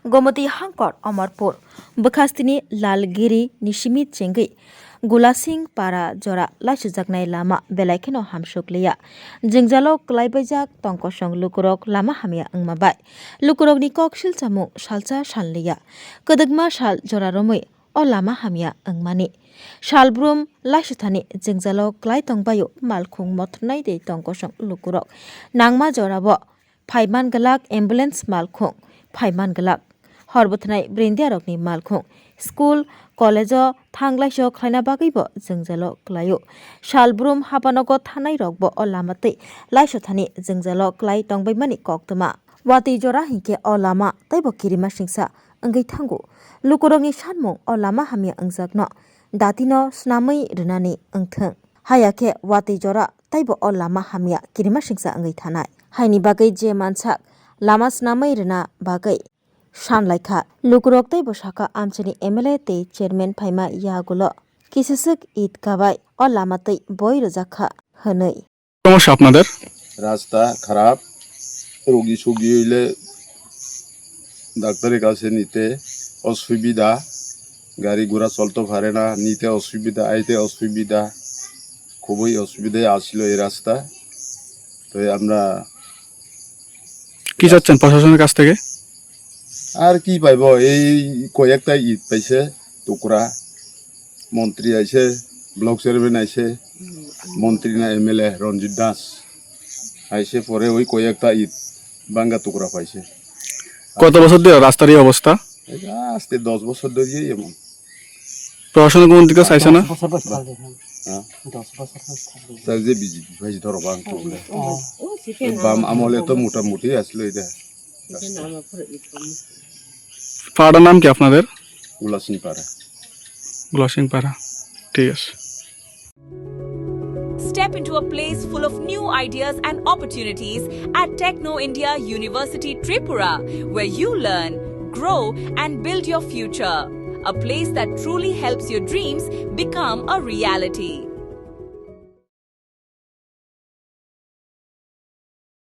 Gomoti Hangkot Amarpur Bekastini Lalgiri Nishimi Chengi Gulasing para jora laisujaknai lama belaikeno hamsukliya jingjalo klaibajak tongkosong lukurok lama hamia angmabai lukurok ni koksil chamu salcha salliya kodagma sal jora romoi o lama hamia angmani salbrum laisuthani jingjalo klai tongbayo malkhung mothurnai de tongkosong lukurok nangma jorabo phaiman galak ambulance malkhung phaiman galak horbuthnaai brindiarokni malkhung school college thanglaiso khlaina bagaibo jingjalo klaio salbrum hapanogo thanai rokbo o lamatei laiso thani jingjalo klai tongbaimani koktuma wati jora hingke o lama taibo kirima singsa angai thangu lukurokni sanmung o lama hamia angjakno datino snamai rwnani angthang hayake wati jora taibo o lama hamia kirima singsa angai thanai haini bagai je mansak lama snamai rwna bagai Shanlaikha lukurok taibo saka amchani MLA te chairman phaima yagulo kisisik Eid kabai o lamatei boi rojakha hwnei সমস্যা আপনাদের রাস্তা খারাপ রোগী সুগী হইলে ডাক্তারের কাছে নিতে অসুবিধা গাড়ি ঘোড়া চলতে পারে না নিতে অসুবিধা আইতে অসুবিধা খুবই অসুবিধায় আসছিল এই রাস্তা তো আমরা কি চাচ্ছেন প্রশাসনের কাছ থেকে আর কি পাইব এই কয়েকটা ঈদ পাইছে টুকরা মন্ত্রী আইছে ব্লক চেয়ারম্যান আইছে মন্ত্রী না MLA রঞ্জিত দাস আইছে পরে ওই কয়েকটা ঈদ বাঙ্গা টুকরা পাইছে কত বছর ধরে রাস্তার এই অবস্থা এটা আজকে 10 বছর ধরে এমন প্রশাসন কোন দিকে চাইছে না তাই যে বিজেপি ভাইছে ধরো বাং বাম আমলে তো মোটামুটি আসলো এটা পাড়ার নাম কি আপনাদের উলাসিং পাড়া গ্লসিং পাড়া ঠিক আছে Step into a place full of new ideas and opportunities at Techno India University Tripura, where you learn, grow, and build your future. A place that truly helps your dreams become a reality.